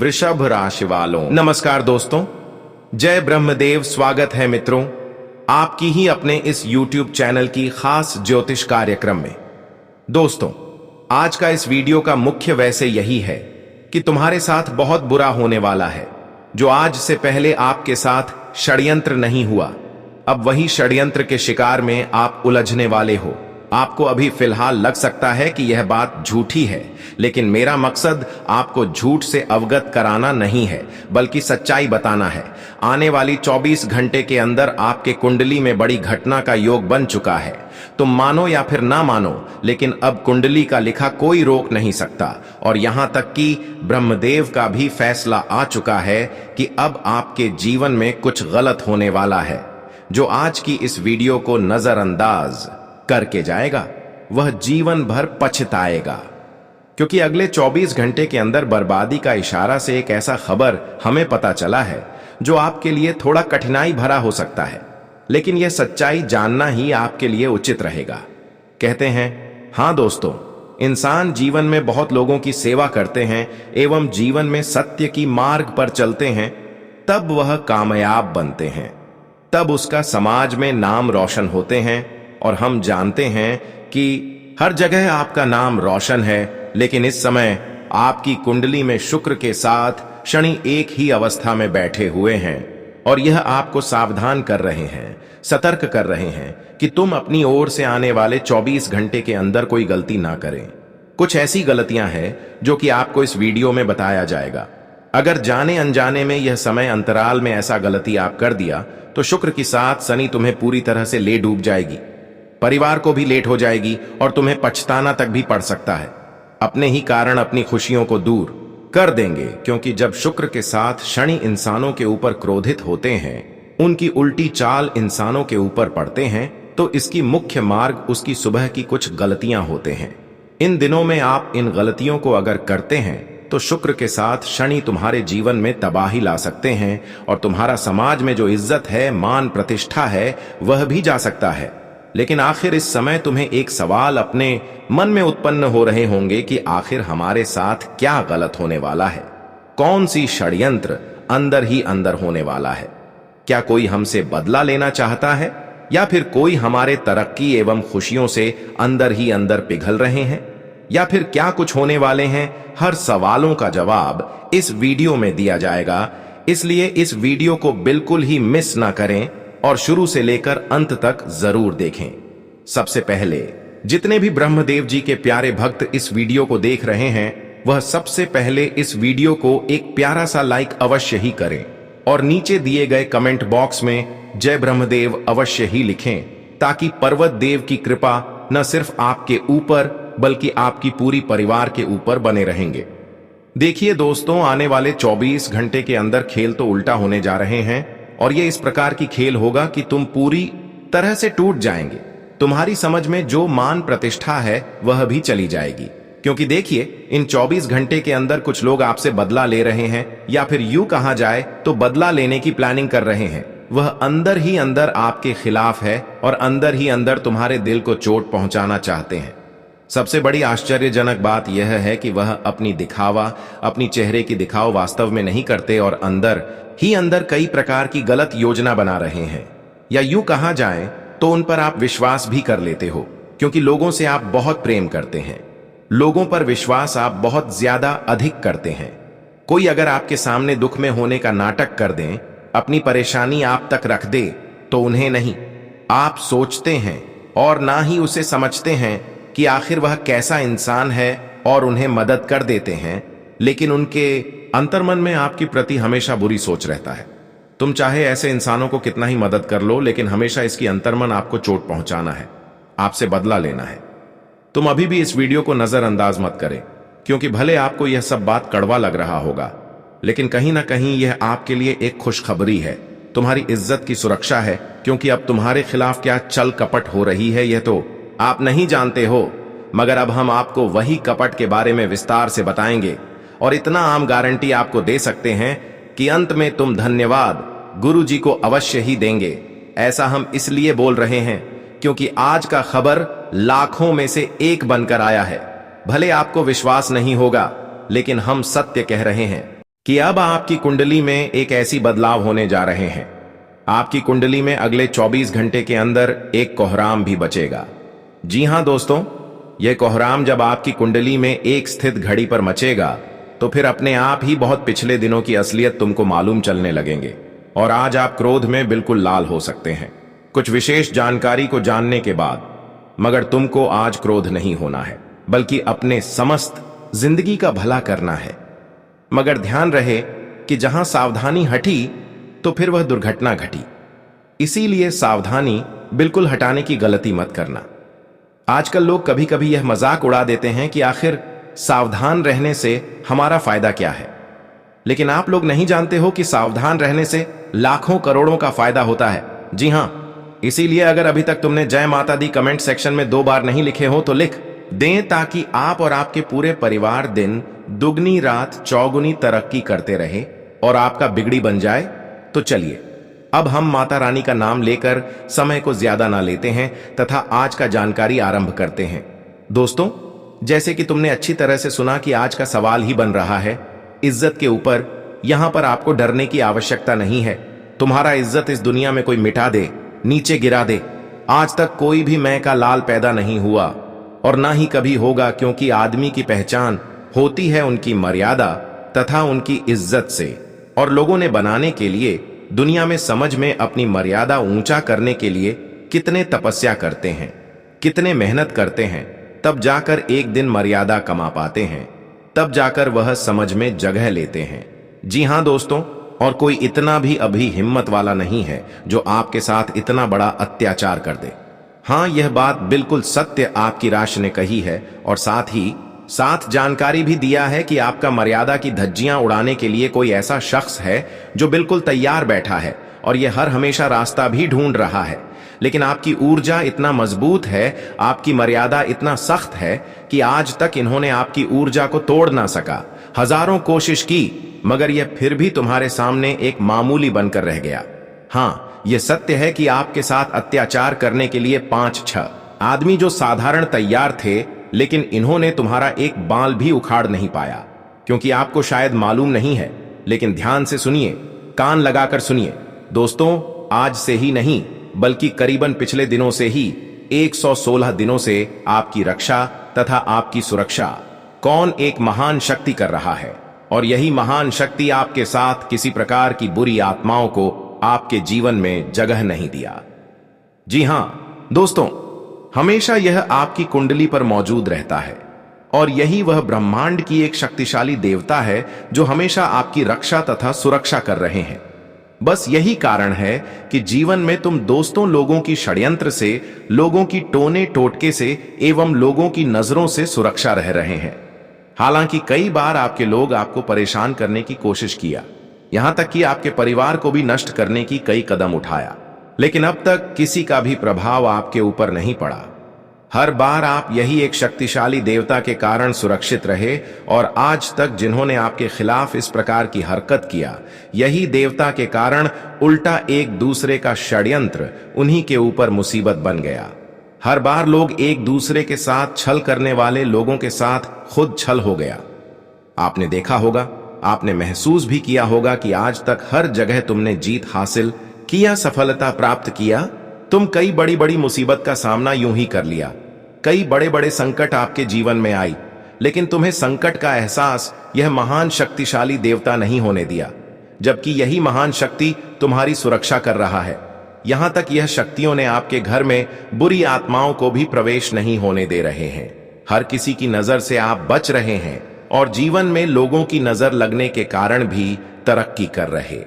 वृषभ राशि वालों, नमस्कार दोस्तों, जय ब्रह्मदेव। स्वागत है मित्रों आपकी ही अपने इस YouTube चैनल की खास ज्योतिष कार्यक्रम में। दोस्तों, आज का इस वीडियो का मुख्य वैसे यही है कि तुम्हारे साथ बहुत बुरा होने वाला है। जो आज से पहले आपके साथ षड्यंत्र नहीं हुआ, अब वही षड्यंत्र के शिकार में आप उलझने वाले हो। आपको अभी फिलहाल लग सकता है कि यह बात झूठी है, लेकिन मेरा मकसद आपको झूठ से अवगत कराना नहीं है, बल्कि सच्चाई बताना है। आने वाली 24 घंटे के अंदर आपके कुंडली में बड़ी घटना का योग बन चुका है। तुम मानो या फिर ना मानो, लेकिन अब कुंडली का लिखा कोई रोक नहीं सकता। और यहां तक कि ब्रह्मदेव का भी फैसला आ चुका है कि अब आपके जीवन में कुछ गलत होने वाला है। जो आज की इस वीडियो को नजरअंदाज करके जाएगा, वह जीवन भर पछताएगा, क्योंकि अगले 24 घंटे के अंदर बर्बादी का इशारा से एक ऐसा खबर हमें पता चला है जो आपके लिए थोड़ा कठिनाई भरा हो सकता है, लेकिन यह सच्चाई जानना ही आपके लिए उचित रहेगा। कहते हैं, हां दोस्तों, इंसान जीवन में बहुत लोगों की सेवा करते हैं एवं जीवन में सत्य की मार्ग पर चलते हैं, तब वह कामयाब बनते हैं, तब उसका समाज में नाम रोशन होते हैं। और हम जानते हैं कि हर जगह आपका नाम रोशन है, लेकिन इस समय आपकी कुंडली में शुक्र के साथ शनि एक ही अवस्था में बैठे हुए हैं और यह आपको सावधान कर रहे हैं, सतर्क कर रहे हैं कि तुम अपनी ओर से आने वाले 24 घंटे के अंदर कोई गलती ना करें। कुछ ऐसी गलतियां हैं जो कि आपको इस वीडियो में बताया जाएगा। अगर जाने अनजाने में यह समय अंतराल में ऐसा गलती आप कर दिया, तो शुक्र के साथ शनि तुम्हें पूरी तरह से ले डूब जाएगी, परिवार को भी लेट हो जाएगी और तुम्हें पछताना तक भी पड़ सकता है। अपने ही कारण अपनी खुशियों को दूर कर देंगे, क्योंकि जब शुक्र के साथ शनि इंसानों के ऊपर क्रोधित होते हैं, उनकी उल्टी चाल इंसानों के ऊपर पड़ते हैं, तो इसकी मुख्य मार्ग उसकी सुबह की कुछ गलतियां होते हैं। इन दिनों में आप इन गलतियों को अगर करते हैं तो शुक्र के साथ शनि तुम्हारे जीवन में तबाही ला सकते हैं और तुम्हारा समाज में जो इज्जत है, मान प्रतिष्ठा है, वह भी जा सकता है। लेकिन आखिर इस समय तुम्हें एक सवाल अपने मन में उत्पन्न हो रहे होंगे कि आखिर हमारे साथ क्या गलत होने वाला है? कौन सी षड्यंत्र अंदर ही अंदर होने वाला है? क्या कोई हमसे बदला लेना चाहता है, या फिर कोई हमारे तरक्की एवं खुशियों से अंदर ही अंदर पिघल रहे हैं, या फिर क्या कुछ होने वाले हैं? हर सवालों का जवाब इस वीडियो में दिया जाएगा, इसलिए इस वीडियो को बिल्कुल ही मिस ना करें और शुरू से लेकर अंत तक जरूर देखें। सबसे पहले जितने भी ब्रह्मदेव जी के प्यारे भक्त इस वीडियो को देख रहे हैं, वह सबसे पहले इस वीडियो को एक प्यारा सा लाइक अवश्य ही करें और नीचे दिए गए कमेंट बॉक्स में जय ब्रह्मदेव अवश्य ही लिखें, ताकि पर्वत देव की कृपा न सिर्फ आपके ऊपर बल्कि आपकी पूरी परिवार के ऊपर बने रहेंगे। देखिए दोस्तों, आने वाले 24 घंटे के अंदर खेल तो उल्टा होने जा रहे हैं, और ये इस प्रकार की खेल होगा कि तुम पूरी तरह से टूट जाएंगे। तुम्हारी समझ में जो मान प्रतिष्ठा है वह भी चली जाएगी, क्योंकि देखिए, इन 24 घंटे के अंदर कुछ लोग आपसे बदला ले रहे हैं, या फिर यूं कहा जाए तो बदला लेने की प्लानिंग कर रहे हैं। वह अंदर ही अंदर आपके खिलाफ है और अंदर ही अंदर तुम्हारे दिल को चोट पहुंचाना चाहते हैं। सबसे बड़ी आश्चर्यजनक बात यह है कि वह अपनी चेहरे की दिखाव वास्तव में नहीं करते और अंदर ही अंदर कई प्रकार की गलत योजना बना रहे हैं, या यूं कहा जाए तो उन पर आप विश्वास भी कर लेते हो, क्योंकि लोगों से आप बहुत प्रेम करते हैं। लोगों पर विश्वास आप बहुत ज्यादा अधिक करते हैं। कोई अगर आपके सामने दुख में होने का नाटक कर दें, अपनी परेशानी आप तक रख दे, तो उन्हें नहीं आप सोचते हैं और ना ही उसे समझते हैं कि आखिर वह कैसा इंसान है, और उन्हें मदद कर देते हैं, लेकिन उनके अंतर्मन में आपकी प्रति हमेशा बुरी सोच रहता है। तुम चाहे ऐसे इंसानों को कितना ही मदद कर लो, लेकिन हमेशा इसकी अंतर्मन आपको चोट पहुंचाना है, आपसे बदला लेना है। तुम अभी भी इस वीडियो को नजरअंदाज मत करें, क्योंकि भले आपको यह सब बात कड़वा लग रहा होगा, लेकिन कहीं ना कहीं यह आपके लिए एक खुशखबरी है। तुम्हारी इज्जत की सुरक्षा है, क्योंकि अब तुम्हारे खिलाफ क्या चल कपट हो रही है यह तो आप नहीं जानते हो, मगर अब हम आपको वही कपट के बारे में विस्तार से बताएंगे, और इतना आम गारंटी आपको दे सकते हैं कि अंत में तुम धन्यवाद गुरु जी को अवश्य ही देंगे। ऐसा हम इसलिए बोल रहे हैं क्योंकि आज का खबर लाखों में से एक बनकर आया है। भले आपको विश्वास नहीं होगा, लेकिन हम सत्य कह रहे हैं। कि अब आपकी कुंडली में एक ऐसी बदलाव होने जा रहे हैं। आपकी कुंडली में अगले 24 घंटे के अंदर एक कोहराम भी बचेगा। जी हां दोस्तों, यह कोहराम जब आपकी कुंडली में एक स्थित घड़ी पर मचेगा तो फिर अपने आप ही बहुत पिछले दिनों की असलियत तुमको मालूम चलने लगेंगे और आज आप क्रोध में बिल्कुल लाल हो सकते हैं कुछ विशेष जानकारी को जानने के बाद। मगर तुमको आज क्रोध नहीं होना है, बल्कि अपने समस्त जिंदगी का भला करना है। मगर ध्यान रहे कि जहां सावधानी हटी तो फिर वह दुर्घटना घटी। इसीलिए सावधानी बिल्कुल हटाने की गलती मत करना। आजकल लोग कभी कभी यह मजाक उड़ा देते हैं कि आखिर सावधान रहने से हमारा फायदा क्या है, लेकिन आप लोग नहीं जानते हो कि सावधान रहने से लाखों करोड़ों का फायदा होता है। जी हां, इसीलिए अगर अभी तक तुमने जय माता दी कमेंट सेक्शन में 2 बार नहीं लिखे हो तो लिख दें, ताकि आप और आपके पूरे परिवार दिन दुगनी रात चौगुनी तरक्की करते रहे और आपका बिगड़ी बन जाए। तो चलिए अब हम माता रानी का नाम लेकर समय को ज्यादा ना लेते हैं तथा आज का जानकारी आरंभ करते हैं। दोस्तों, जैसे कि तुमने अच्छी तरह से सुना कि आज का सवाल ही बन रहा है इज्जत के ऊपर। यहां पर आपको डरने की आवश्यकता नहीं है। तुम्हारा इज्जत इस दुनिया में कोई मिटा दे, नीचे गिरा दे, आज तक कोई भी मैं का लाल पैदा नहीं हुआ और ना ही कभी होगा, क्योंकि आदमी की पहचान होती है उनकी मर्यादा तथा उनकी इज्जत से। और लोगों ने बनाने के लिए दुनिया में समझ में अपनी मर्यादा ऊंचा करने के लिए कितने तपस्या करते हैं, कितने मेहनत करते हैं, तब जाकर एक दिन मर्यादा कमा पाते हैं, तब जाकर वह समझ में जगह लेते हैं। जी हां दोस्तों, और कोई इतना भी अभी हिम्मत वाला नहीं है जो आपके साथ इतना बड़ा अत्याचार कर दे। हां, यह बात बिल्कुल सत्य आपकी राशि ने कही है और साथ जानकारी भी दिया है कि आपका मर्यादा की धज्जियां उड़ाने के लिए कोई ऐसा शख्स है जो बिल्कुल तैयार बैठा है और यह हर हमेशा रास्ता भी ढूंढ रहा है। लेकिन आपकी ऊर्जा इतना मजबूत है, आपकी मर्यादा इतना सख्त है कि आज तक इन्होंने आपकी ऊर्जा को तोड़ ना सका। हजारों कोशिश की, मगर यह फिर भी तुम्हारे सामने एक मामूली बनकर रह गया। हां, यह सत्य है कि आपके साथ अत्याचार करने के लिए 5-6 आदमी जो साधारण तैयार थे, लेकिन इन्होंने तुम्हारा एक बाल भी उखाड़ नहीं पाया। क्योंकि आपको शायद मालूम नहीं है, लेकिन ध्यान से सुनिए, कान लगाकर सुनिए दोस्तों। आज से ही नहीं, बल्कि करीबन पिछले दिनों से ही 116 दिनों से आपकी रक्षा तथा आपकी सुरक्षा कौन एक महान शक्ति कर रहा है। और यही महान शक्ति आपके साथ किसी प्रकार की बुरी आत्माओं को आपके जीवन में जगह नहीं दिया। जी हां दोस्तों, हमेशा यह आपकी कुंडली पर मौजूद रहता है और यही वह ब्रह्मांड की एक शक्तिशाली देवता है जो हमेशा आपकी रक्षा तथा सुरक्षा कर रहे हैं। बस यही कारण है कि जीवन में तुम दोस्तों लोगों की षड्यंत्र से, लोगों की टोने टोटके से एवं लोगों की नजरों से सुरक्षा रह रहे हैं। हालांकि कई बार आपके लोग आपको परेशान करने की कोशिश किया, यहां तक कि आपके परिवार को भी नष्ट करने की कई कदम उठाया, लेकिन अब तक किसी का भी प्रभाव आपके ऊपर नहीं पड़ा। हर बार आप यही एक शक्तिशाली देवता के कारण सुरक्षित रहे और आज तक जिन्होंने आपके खिलाफ इस प्रकार की हरकत किया, यही देवता के कारण उल्टा एक दूसरे का षड्यंत्र उन्हीं के ऊपर मुसीबत बन गया। हर बार लोग एक दूसरे के साथ छल करने वाले लोगों के साथ खुद छल हो गया। आपने देखा होगा, आपने महसूस भी किया होगा कि आज तक हर जगह तुमने जीत हासिल किया, सफलता प्राप्त किया। तुम कई बड़ी बड़ी मुसीबत का सामना यूं ही कर लिया, कई बड़े बड़े संकट आपके जीवन में आई, लेकिन तुम्हें संकट का एहसास यह महान शक्तिशाली देवता नहीं होने दिया, जबकि यही महान शक्ति तुम्हारी सुरक्षा कर रहा है। यहां तक यह शक्तियों ने आपके घर में बुरी आत्माओं को भी प्रवेश नहीं होने दे रहे हैं। हर किसी की नजर से आप बच रहे हैं और जीवन में लोगों की नजर लगने के कारण भी तरक्की कर रहे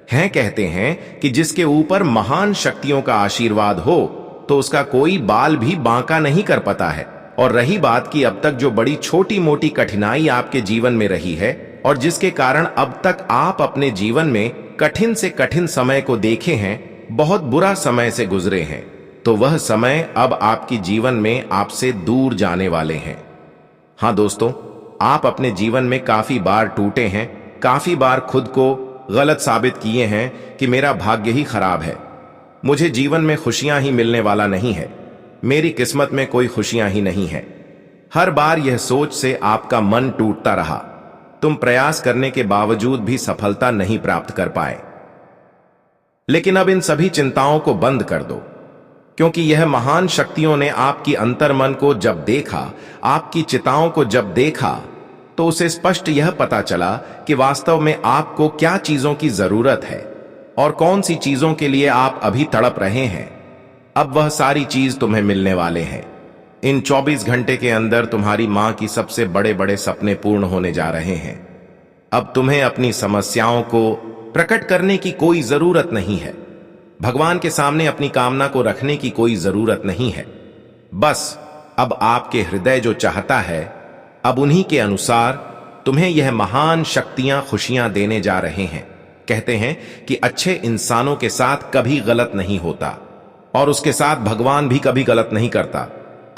हैं। कहते हैं कि जिसके ऊपर महान शक्तियों का आशीर्वाद हो तो उसका कोई बाल भी बांका नहीं कर पाता है। और रही बात कि अब तक जो बड़ी छोटी मोटी कठिनाई आपके जीवन में रही है और जिसके कारण अब तक आप अपने जीवन में कठिन से कठिन समय को देखे हैं, बहुत बुरा समय से गुजरे हैं, तो वह समय अब आपकी जीवन में आपसे दूर जाने वाले हैं। हां दोस्तों, आप अपने जीवन में काफी बार टूटे हैं, काफी बार खुद को गलत साबित किए हैं कि मेरा भाग्य ही खराब है, मुझे जीवन में खुशियां ही मिलने वाला नहीं है, मेरी किस्मत में कोई खुशियां ही नहीं है। हर बार यह सोच से आपका मन टूटता रहा। तुम प्रयास करने के बावजूद भी सफलता नहीं प्राप्त कर पाए। लेकिन अब इन सभी चिंताओं को बंद कर दो, क्योंकि यह महान शक्तियों ने आपकी अंतर्मन को जब देखा, आपकी चिताओं को जब देखा, तो उसे स्पष्ट यह पता चला कि वास्तव में आपको क्या चीजों की जरूरत है और कौन सी चीजों के लिए आप अभी तड़प रहे हैं। अब वह सारी चीज तुम्हें मिलने वाले हैं। इन 24 घंटे के अंदर तुम्हारी मां की सबसे बड़े बड़े सपने पूर्ण होने जा रहे हैं। अब तुम्हें अपनी समस्याओं को प्रकट करने की कोई जरूरत नहीं है। भगवान के सामने अपनी कामना को रखने की कोई जरूरत नहीं है। बस अब आपके हृदय जो चाहता है, अब उन्हीं के अनुसार तुम्हें यह महान शक्तियां खुशियां देने जा रहे हैं। कहते हैं कि अच्छे इंसानों के साथ कभी गलत नहीं होता और उसके साथ भगवान भी कभी गलत नहीं करता।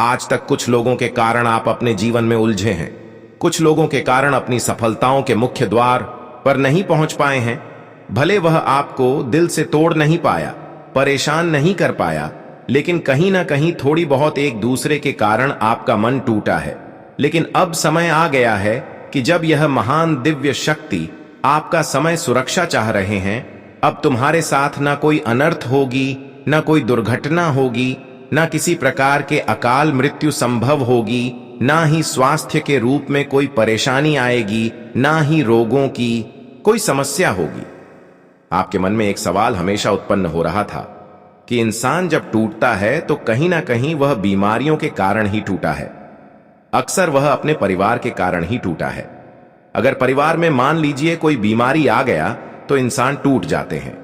आज तक कुछ लोगों के कारण आप अपने जीवन में उलझे हैं। कुछ लोगों के कारण अपनी सफलताओं के मुख्य द्वार पर नहीं पहुंच पाए हैं। भले वह आपको दिल से तोड़ नहीं पाया, परेशान नहीं कर पाया, लेकिन कहीं ना कहीं थोड़ी बहुत एक दूसरे के कारण आपका मन टूटा है। लेकिन अब समय आ गया है कि जब यह महान दिव्य शक्ति आपका समय सुरक्षा चाह रहे हैं, अब तुम्हारे साथ ना कोई अनर्थ होगी, ना कोई दुर्घटना होगी, ना किसी प्रकार के अकाल मृत्यु संभव होगी, ना ही स्वास्थ्य के रूप में कोई परेशानी आएगी, ना ही रोगों की कोई समस्या होगी। आपके मन में एक सवाल हमेशा उत्पन्न हो रहा था कि इंसान जब टूटता है तो कहीं ना कहीं वह बीमारियों के कारण ही टूटा है। अक्सर वह अपने परिवार के कारण ही टूटा है। अगर परिवार में मान लीजिए कोई बीमारी आ गया तो इंसान टूट जाते हैं।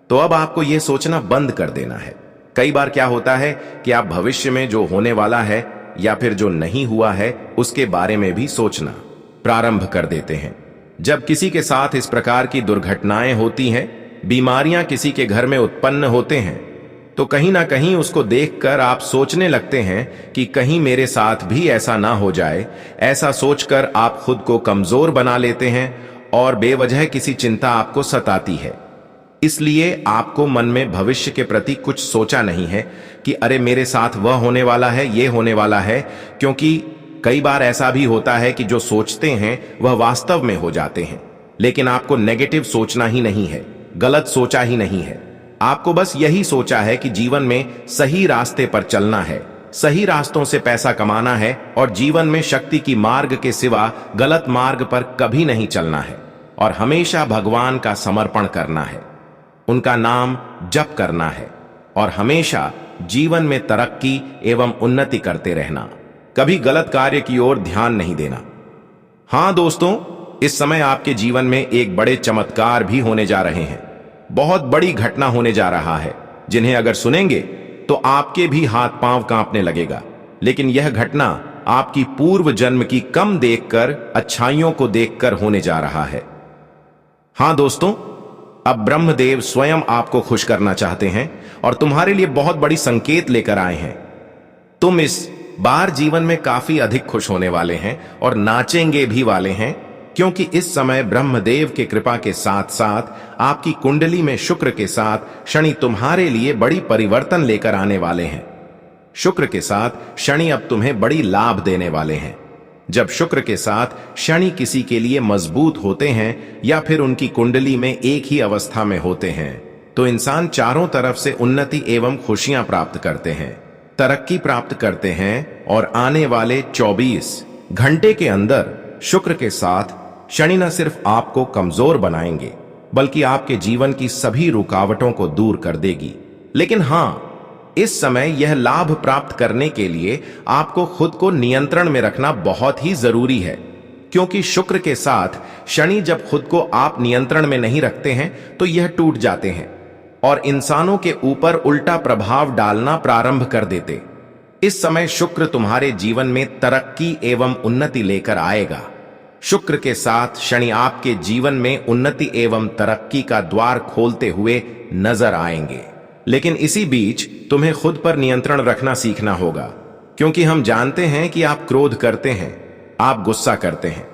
तो अब आपको यह सोचना बंद कर देना है। कई बार क्या होता है कि आप भविष्य में जो होने वाला है या फिर जो नहीं हुआ है उसके बारे में भी सोचना प्रारंभ कर देते हैं। जब किसी के साथ इस प्रकार की दुर्घटनाएं होती हैं, बीमारियां किसी के घर में उत्पन्न होते हैं, तो कहीं ना कहीं उसको देखकर आप सोचने लगते हैं कि कहीं मेरे साथ भी ऐसा ना हो जाए। ऐसा सोचकर आप खुद को कमजोर बना लेते हैं और बेवजह किसी चिंता आपको सताती है। इसलिए आपको मन में भविष्य के प्रति कुछ सोचा नहीं है कि अरे मेरे साथ वह होने वाला है, ये होने वाला है, क्योंकि कई बार ऐसा भी होता है कि जो सोचते हैं वह वास्तव में हो जाते हैं। लेकिन आपको नेगेटिव सोचना ही नहीं है, गलत सोचा ही नहीं है। आपको बस यही सोचा है कि जीवन में सही रास्ते पर चलना है, सही रास्तों से पैसा कमाना है और जीवन में शक्ति की मार्ग के सिवा गलत मार्ग पर कभी नहीं चलना है और हमेशा भगवान का समर्पण करना है, उनका नाम जप करना है और हमेशा जीवन में तरक्की एवं उन्नति करते रहना। कभी गलत कार्य की ओर ध्यान नहीं देना। हां दोस्तों, इस समय आपके जीवन में एक बड़े चमत्कार भी होने जा रहे हैं। बहुत बड़ी घटना होने जा रहा है, जिन्हें अगर सुनेंगे तो आपके भी हाथ पांव कांपने लगेगा। लेकिन यह घटना आपकी पूर्व जन्म की कम देखकर, अच्छाइयों को देखकर होने जा रहा है। हां दोस्तों, अब ब्रह्मदेव स्वयं आपको खुश करना चाहते हैं और तुम्हारे लिए बहुत बड़ी संकेत लेकर आए हैं। तुम इस बार जीवन में काफी अधिक खुश होने वाले हैं और नाचेंगे भी वाले हैं, क्योंकि इस समय ब्रह्मदेव के कृपा के साथ साथ आपकी कुंडली में शुक्र के साथ शनि तुम्हारे लिए बड़ी परिवर्तन लेकर आने वाले हैं। शुक्र के साथ शनि अब तुम्हें बड़ी लाभ देने वाले हैं। जब शुक्र के साथ शनि किसी के लिए मजबूत होते हैं या फिर उनकी कुंडली में एक ही अवस्था में होते हैं, तो इंसान चारों तरफ से उन्नति एवं खुशियां प्राप्त करते हैं, तरक्की प्राप्त करते हैं और आने वाले 24 घंटे के अंदर शुक्र के साथ शनि न सिर्फ आपको कमजोर बनाएंगे, बल्कि आपके जीवन की सभी रुकावटों को दूर कर देगी। लेकिन हां, इस समय यह लाभ प्राप्त करने के लिए आपको खुद को नियंत्रण में रखना बहुत ही जरूरी है, क्योंकि शुक्र के साथ शनि जब खुद को आप नियंत्रण में नहीं रखते हैं तो यह टूट जाते हैं और इंसानों के ऊपर उल्टा प्रभाव डालना प्रारंभ कर देते। इस समय शुक्र तुम्हारे जीवन में तरक्की एवं उन्नति लेकर आएगा। शुक्र के साथ शनि आपके जीवन में उन्नति एवं तरक्की का द्वार खोलते हुए नजर आएंगे। लेकिन इसी बीच तुम्हें खुद पर नियंत्रण रखना सीखना होगा, क्योंकि हम जानते हैं कि आप क्रोध करते हैं, आप गुस्सा करते हैं।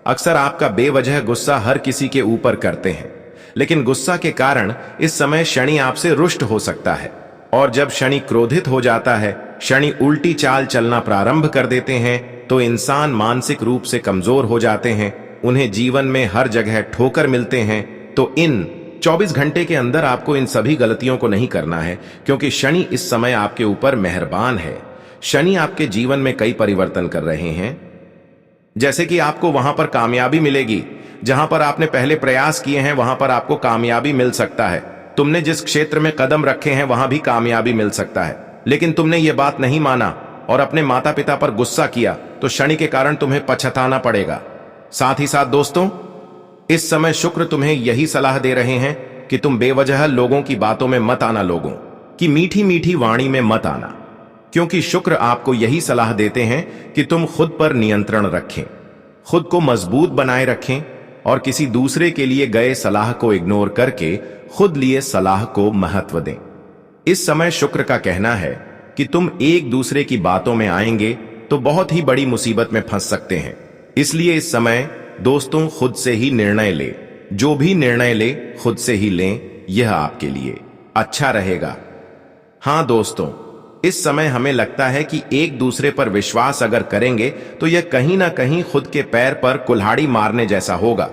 अक्सर आपका बेवजह गुस्सा हर किसी के ऊपर करते हैं, लेकिन गुस्सा के कारण इस समय शनि आपसे रुष्ट हो सकता है और जब शनि क्रोधित हो जाता है, शनि उल्टी चाल चलना प्रारंभ कर देते हैं, तो इंसान मानसिक रूप से कमजोर हो जाते हैं उन्हें जीवन में हर जगह ठोकर मिलते हैं, तो इन 24 घंटे के अंदर आपको इन सभी गलतियों को नहीं करना है, क्योंकि शनि इस समय आपके ऊपर मेहरबान है। शनि आपके जीवन में कई परिवर्तन कर रहे हैं, जैसे कि आपको वहां पर कामयाबी मिलेगी जहां पर आपने पहले प्रयास किए हैं, वहां पर आपको कामयाबी मिल सकता है। तुमने जिस क्षेत्र में कदम रखे हैं वहां भी कामयाबी मिल सकता है, लेकिन तुमने ये बात नहीं माना और अपने माता पिता पर गुस्सा किया, तो शनि के कारण तुम्हें पछताना पड़ेगा। साथ ही साथ दोस्तों, इस समय शुक्र तुम्हें यही सलाह दे रहे हैं कि तुम बेवजह लोगों की बातों में मत आना, लोगों की मीठी मीठी वाणी में मत आना, क्योंकि शुक्र आपको यही सलाह देते हैं कि तुम खुद पर नियंत्रण रखें, खुद को मजबूत बनाए रखें और किसी दूसरे के लिए गए सलाह को इग्नोर करके खुद लिए सलाह को महत्व दें। इस समय शुक्र का कहना है कि तुम एक दूसरे की बातों में आएंगे तो बहुत ही बड़ी मुसीबत में फंस सकते हैं। इसलिए इस समय दोस्तों खुद से ही निर्णय ले, जो भी निर्णय ले खुद से ही लें, यह आपके लिए अच्छा रहेगा। हां दोस्तों, इस समय हमें लगता है कि एक दूसरे पर विश्वास अगर करेंगे तो यह कहीं ना कहीं खुद के पैर पर कुल्हाड़ी मारने जैसा होगा।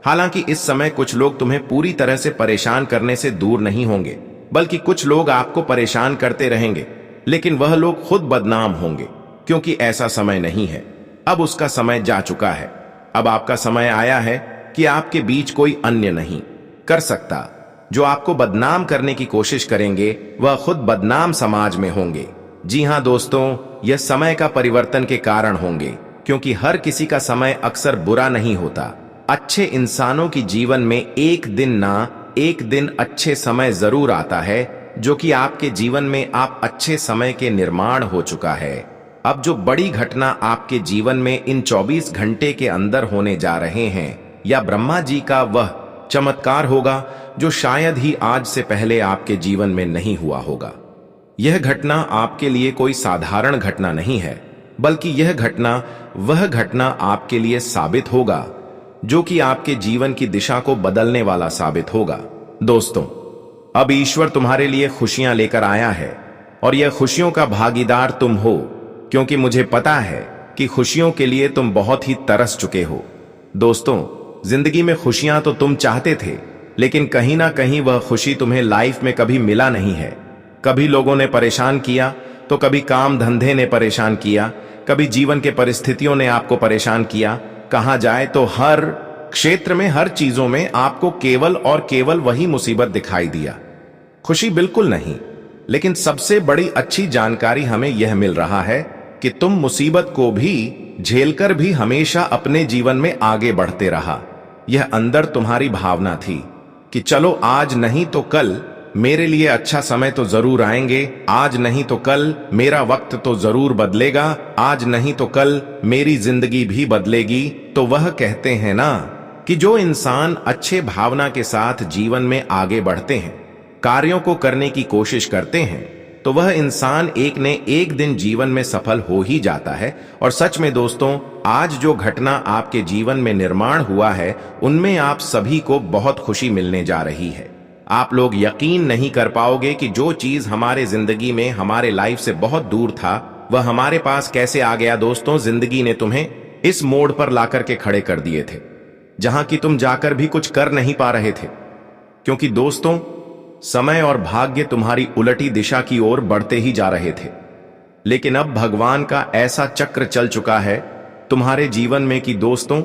हालांकि इस समय कुछ लोग तुम्हें पूरी तरह से परेशान करने से दूर नहीं होंगे, बल्कि कुछ लोग आपको परेशान करते रहेंगे, लेकिन वह लोग खुद बदनाम होंगे, क्योंकि ऐसा समय नहीं है। अब उसका समय जा चुका है। अब आपका समय आया है कि आपके बीच कोई अन्य नहीं कर सकता। जो आपको बदनाम करने की कोशिश करेंगे वह खुद बदनाम समाज में होंगे। जी हां दोस्तों, यह समय का परिवर्तन के कारण होंगे, क्योंकि हर किसी का समय अक्सर बुरा नहीं होता। अच्छे इंसानों की जीवन में एक दिन ना एक दिन अच्छे समय जरूर आता है, जो कि आपके जीवन में आप अच्छे समय के निर्माण हो चुका है। अब जो बड़ी घटना आपके जीवन में इन 24 घंटे के अंदर होने जा रहे हैं, या ब्रह्मा जी का वह चमत्कार होगा जो शायद ही आज से पहले आपके जीवन में नहीं हुआ होगा। यह घटना आपके लिए कोई साधारण घटना नहीं है, बल्कि यह घटना वह घटना आपके लिए साबित होगा जो कि आपके जीवन की दिशा को बदलने वाला साबित होगा। दोस्तों, अब ईश्वर तुम्हारे लिए खुशियां लेकर आया है और यह खुशियों का भागीदार तुम हो, क्योंकि मुझे पता है कि खुशियों के लिए तुम बहुत ही तरस चुके हो। दोस्तों, जिंदगी में खुशियां तो तुम चाहते थे, लेकिन कहीं ना कहीं वह खुशी तुम्हें लाइफ में कभी मिला नहीं है। कभी लोगों ने परेशान किया, तो कभी काम धंधे ने परेशान किया, कभी जीवन के परिस्थितियों ने आपको परेशान किया। कहा जाए तो हर क्षेत्र में, हर चीजों में आपको केवल और केवल वही मुसीबत दिखाई दिया, खुशी बिल्कुल नहीं। लेकिन सबसे बड़ी अच्छी जानकारी हमें यह मिल रहा है कि तुम मुसीबत को भी झेलकर भी हमेशा अपने जीवन में आगे बढ़ते रहा। यह अंदर तुम्हारी भावना थी कि चलो आज नहीं तो कल मेरे लिए अच्छा समय तो जरूर आएंगे, आज नहीं तो कल मेरा वक्त तो जरूर बदलेगा, आज नहीं तो कल मेरी जिंदगी भी बदलेगी। तो वह कहते हैं ना कि जो इंसान अच्छे भावना के साथ जीवन में आगे बढ़ते हैं, कार्यों को करने की कोशिश करते हैं, तो वह इंसान एक ने एक दिन जीवन में सफल हो ही जाता है। और सच में दोस्तों, आज जो घटना आपके जीवन में निर्माण हुआ है, उनमें आप सभी को बहुत खुशी मिलने जा रही है। आप लोग यकीन नहीं कर पाओगे कि जो चीज हमारे जिंदगी में, हमारे लाइफ से बहुत दूर था, वह हमारे पास कैसे आ गया। दोस्तों, जिंदगी ने तुम्हें इस मोड़ पर लाकर के खड़े कर दिए थे, जहां कि तुम जाकर भी कुछ कर नहीं पा रहे थे, क्योंकि दोस्तों समय और भाग्य तुम्हारी उलटी दिशा की ओर बढ़ते ही जा रहे थे। लेकिन अब भगवान का ऐसा चक्र चल चुका है तुम्हारे जीवन में कि दोस्तों,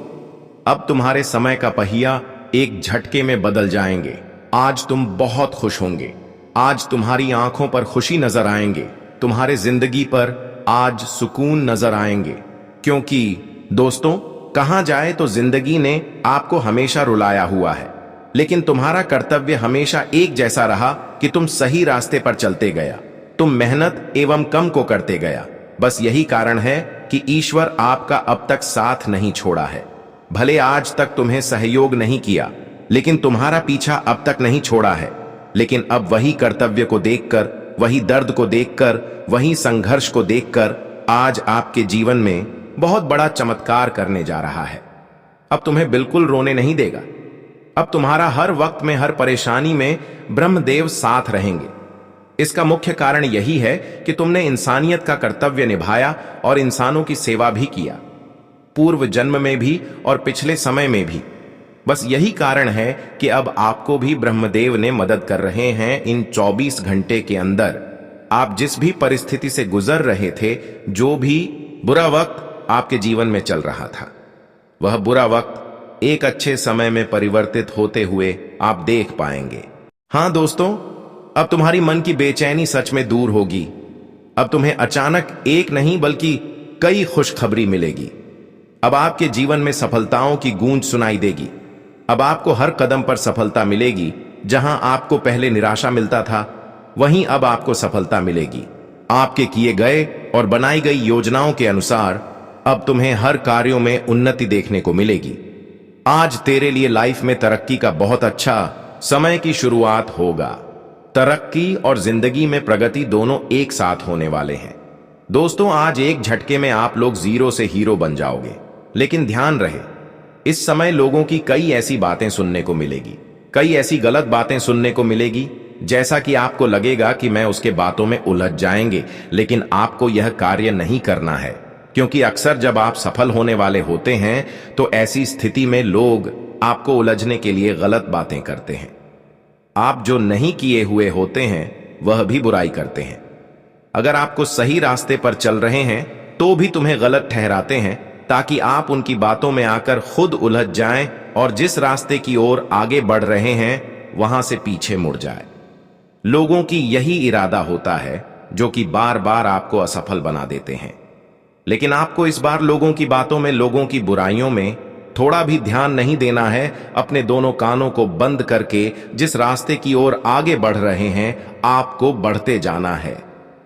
अब तुम्हारे समय का पहिया एक झटके में बदल जाएंगे। आज तुम बहुत खुश होंगे, आज तुम्हारी आंखों पर खुशी नजर आएंगे, तुम्हारे जिंदगी पर आज सुकून नजर आएंगे। क्योंकि दोस्तों, कहा जाए तो जिंदगी ने आपको हमेशा रुलाया हुआ है, लेकिन तुम्हारा कर्तव्य हमेशा एक जैसा रहा कि तुम सही रास्ते पर चलते गया, तुम मेहनत एवं कम को करते गया। बस यही कारण है कि ईश्वर आपका अब तक साथ नहीं छोड़ा है। भले आज तक तुम्हें सहयोग नहीं किया, लेकिन तुम्हारा पीछा अब तक नहीं छोड़ा है। लेकिन अब वही कर्तव्य को देखकर, वही दर्द को देखकर, वही संघर्ष को देखकर आज आपके जीवन में बहुत बड़ा चमत्कार करने जा रहा है। अब तुम्हें बिल्कुल रोने नहीं देगा। अब तुम्हारा हर वक्त में, हर परेशानी में ब्रह्मदेव साथ रहेंगे। इसका मुख्य कारण यही है कि तुमने इंसानियत का कर्तव्य निभाया और इंसानों की सेवा भी किया। पूर्व जन्म में भी और पिछले समय में भी। बस यही कारण है कि अब आपको भी ब्रह्मदेव ने मदद कर रहे हैं। इन 24 घंटे के अंदर आप जिस भी परिस्थिति से गुजर रहे थे, जो भी बुरा वक्त आपके जीवन में चल रहा था, वह बुरा वक्त एक अच्छे समय में परिवर्तित होते हुए आप देख पाएंगे। हां दोस्तों, अब तुम्हारी मन की बेचैनी सच में दूर होगी। अब तुम्हें अचानक एक नहीं बल्कि कई खुशखबरी मिलेगी। अब आपके जीवन में सफलताओं की गूंज सुनाई देगी। अब आपको हर कदम पर सफलता मिलेगी। जहां आपको पहले निराशा मिलता था, वहीं अब आपको सफलता मिलेगी। आपके किए गए और बनाई गई योजनाओं के अनुसार अब तुम्हें हर कार्यों में उन्नति देखने को मिलेगी। आज तेरे लिए लाइफ में तरक्की का बहुत अच्छा समय की शुरुआत होगा। तरक्की और जिंदगी में प्रगति दोनों एक साथ होने वाले हैं। दोस्तों, आज एक झटके में आप लोग जीरो से हीरो बन जाओगे। लेकिन ध्यान रहे, इस समय लोगों की कई ऐसी बातें सुनने को मिलेगी, कई ऐसी गलत बातें सुनने को मिलेगी, जैसा कि आपको लगेगा कि मैं उसके बातों में उलझ जाएंगे। लेकिन आपको यह कार्य नहीं करना है, क्योंकि अक्सर जब आप सफल होने वाले होते हैं तो ऐसी स्थिति में लोग आपको उलझने के लिए गलत बातें करते हैं। आप जो नहीं किए हुए होते हैं वह भी बुराई करते हैं। अगर आपको सही रास्ते पर चल रहे हैं तो भी तुम्हें गलत ठहराते हैं, ताकि आप उनकी बातों में आकर खुद उलझ जाएं और जिस रास्ते की ओर आगे बढ़ रहे हैं वहां से पीछे मुड़ जाए। लोगों की यही इरादा होता है जो कि बार बार आपको असफल बना देते हैं। लेकिन आपको इस बार लोगों की बातों में, लोगों की बुराइयों में थोड़ा भी ध्यान नहीं देना है। अपने दोनों कानों को बंद करके जिस रास्ते की ओर आगे बढ़ रहे हैं, आपको बढ़ते जाना है,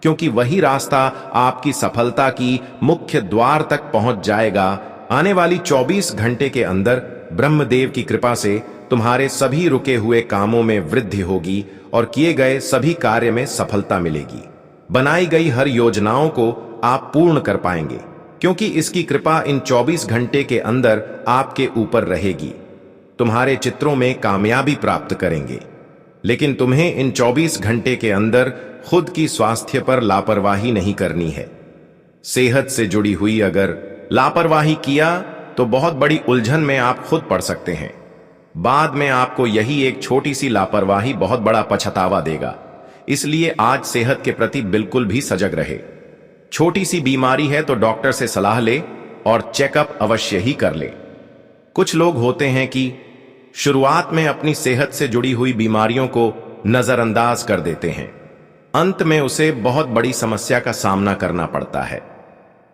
क्योंकि वही रास्ता आपकी सफलता की मुख्य द्वार तक पहुंच जाएगा। आने वाली 24 घंटे के अंदर ब्रह्मदेव की कृपा से तुम्हारे सभी रुके हुए कामों में वृद्धि होगी और किए गए सभी कार्य में सफलता मिलेगी। बनाई गई हर योजनाओं को आप पूर्ण कर पाएंगे, क्योंकि इसकी कृपा इन 24 घंटे के अंदर आपके ऊपर रहेगी। तुम्हारे चित्रों में कामयाबी प्राप्त करेंगे। लेकिन तुम्हें इन 24 घंटे के अंदर खुद की स्वास्थ्य पर लापरवाही नहीं करनी है। सेहत से जुड़ी हुई अगर लापरवाही किया तो बहुत बड़ी उलझन में आप खुद पड़ सकते हैं। बाद में आपको यही एक छोटी सी लापरवाही बहुत बड़ा पछतावा देगा। इसलिए आज सेहत के प्रति बिल्कुल भी सजग रहे। छोटी सी बीमारी है तो डॉक्टर से सलाह ले और चेकअप अवश्य ही कर ले। कुछ लोग होते हैं कि शुरुआत में अपनी सेहत से जुड़ी हुई बीमारियों को नजरअंदाज कर देते हैं, अंत में उसे बहुत बड़ी समस्या का सामना करना पड़ता है।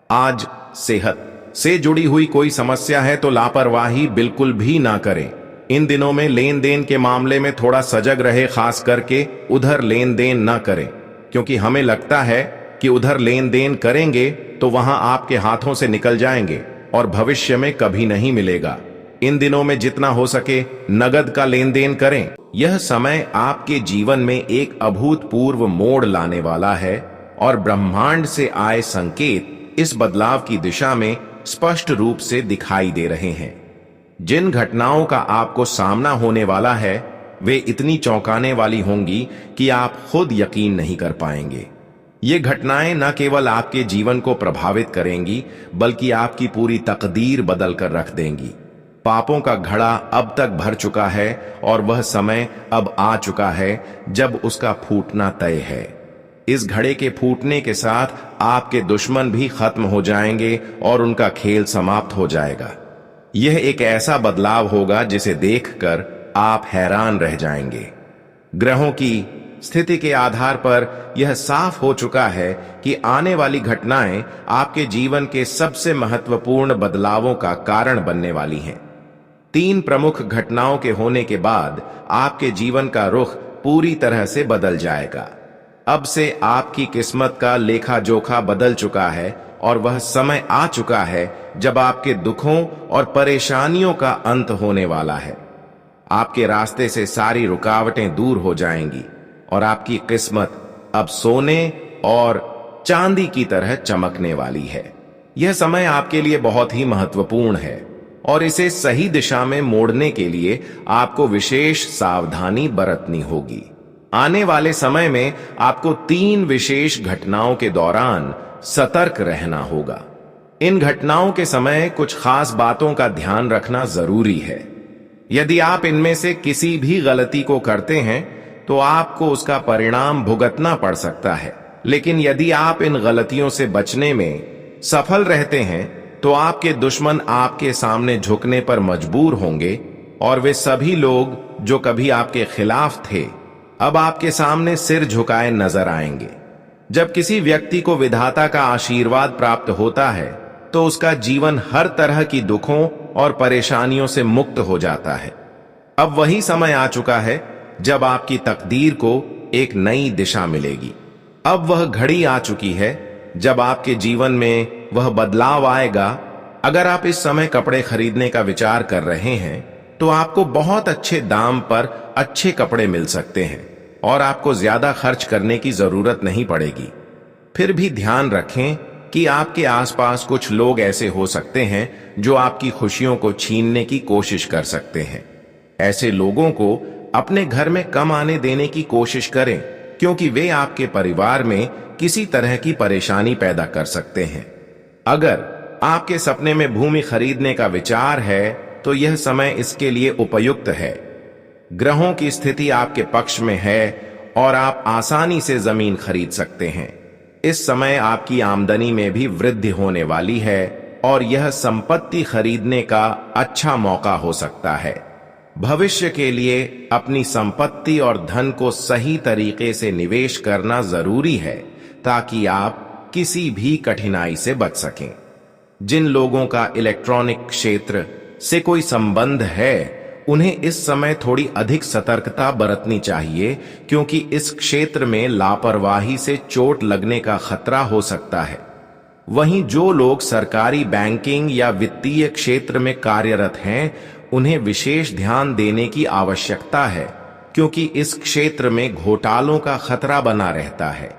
आज सेहत से जुड़ी हुई कोई समस्या है तो लापरवाही बिल्कुल भी ना करें। इन दिनों में लेन देन के मामले में थोड़ा सजग रहे, खास करके उधर लेन देन ना करें, क्योंकि हमें लगता है कि उधर लेन देन करेंगे तो वहां आपके हाथों से निकल जाएंगे और भविष्य में कभी नहीं मिलेगा। इन दिनों में जितना हो सके नगद का लेन देन करें। यह समय आपके जीवन में एक अभूतपूर्व मोड़ लाने वाला है और ब्रह्मांड से आए संकेत इस बदलाव की दिशा में स्पष्ट रूप से दिखाई दे रहे हैं। जिन घटनाओं का आपको सामना होने वाला है वे इतनी चौंकाने वाली होंगी कि आप खुद यकीन नहीं कर पाएंगे। ये घटनाएं न केवल आपके जीवन को प्रभावित करेंगी, बल्कि आपकी पूरी तकदीर बदल कर रख देंगी। पापों का घड़ा अब तक भर चुका है और वह समय अब आ चुका है जब उसका फूटना तय है। इस घड़े के फूटने के साथ आपके दुश्मन भी खत्म हो जाएंगे और उनका खेल समाप्त हो जाएगा। यह एक ऐसा बदलाव होगा जिसे देखकर आप हैरान रह जाएंगे। ग्रहों की स्थिति के आधार पर यह साफ हो चुका है कि आने वाली घटनाएं आपके जीवन के सबसे महत्वपूर्ण बदलावों का कारण बनने वाली हैं। 3 प्रमुख घटनाओं के होने के बाद आपके जीवन का रुख पूरी तरह से बदल जाएगा। अब से आपकी किस्मत का लेखा जोखा बदल चुका है और वह समय आ चुका है जब आपके दुखों और परेशानियों का अंत होने वाला है। आपके रास्ते से सारी रुकावटें दूर हो जाएंगी और आपकी किस्मत अब सोने और चांदी की तरह चमकने वाली है। यह समय आपके लिए बहुत ही महत्वपूर्ण है और इसे सही दिशा में मोड़ने के लिए आपको विशेष सावधानी बरतनी होगी। आने वाले समय में आपको 3 विशेष घटनाओं के दौरान सतर्क रहना होगा। इन घटनाओं के समय कुछ खास बातों का ध्यान रखना जरूरी है। यदि आप इनमें से किसी भी गलती को करते हैं तो आपको उसका परिणाम भुगतना पड़ सकता है, लेकिन यदि आप इन गलतियों से बचने में सफल रहते हैं तो आपके दुश्मन आपके सामने झुकने पर मजबूर होंगे और वे सभी लोग जो कभी आपके खिलाफ थे अब आपके सामने सिर झुकाए नजर आएंगे। जब किसी व्यक्ति को विधाता का आशीर्वाद प्राप्त होता है तो उसका जीवन हर तरह की दुखों और परेशानियों से मुक्त हो जाता है। अब वही समय आ चुका है जब आपकी तकदीर को एक नई दिशा मिलेगी। अब वह घड़ी आ चुकी है जब आपके जीवन में वह बदलाव आएगा। अगर आप इस समय कपड़े खरीदने का विचार कर रहे हैं तो आपको बहुत अच्छे दाम पर अच्छे कपड़े मिल सकते हैं और आपको ज्यादा खर्च करने की जरूरत नहीं पड़ेगी। फिर भी ध्यान रखें कि आपके आसपास कुछ लोग ऐसे हो सकते हैं जो आपकी खुशियों को छीनने की कोशिश कर सकते हैं। ऐसे लोगों को अपने घर में कम आने देने की कोशिश करें, क्योंकि वे आपके परिवार में किसी तरह की परेशानी पैदा कर सकते हैं। अगर आपके सपने में भूमि खरीदने का विचार है तो यह समय इसके लिए उपयुक्त है। ग्रहों की स्थिति आपके पक्ष में है और आप आसानी से जमीन खरीद सकते हैं। इस समय आपकी आमदनी में भी वृद्धि होने वाली है और यह संपत्ति खरीदने का अच्छा मौका हो सकता है। भविष्य के लिए अपनी संपत्ति और धन को सही तरीके से निवेश करना जरूरी है ताकि आप किसी भी कठिनाई से बच सकें। जिन लोगों का इलेक्ट्रॉनिक क्षेत्र से कोई संबंध है उन्हें इस समय थोड़ी अधिक सतर्कता बरतनी चाहिए, क्योंकि इस क्षेत्र में लापरवाही से चोट लगने का खतरा हो सकता है। वहीं जो लोग सरकारी बैंकिंग या वित्तीय क्षेत्र में कार्यरत हैं उन्हें विशेष ध्यान देने की आवश्यकता है, क्योंकि इस क्षेत्र में घोटालों का खतरा बना रहता है।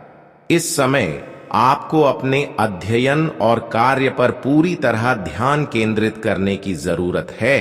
इस समय आपको अपने अध्ययन और कार्य पर पूरी तरह ध्यान केंद्रित करने की जरूरत है।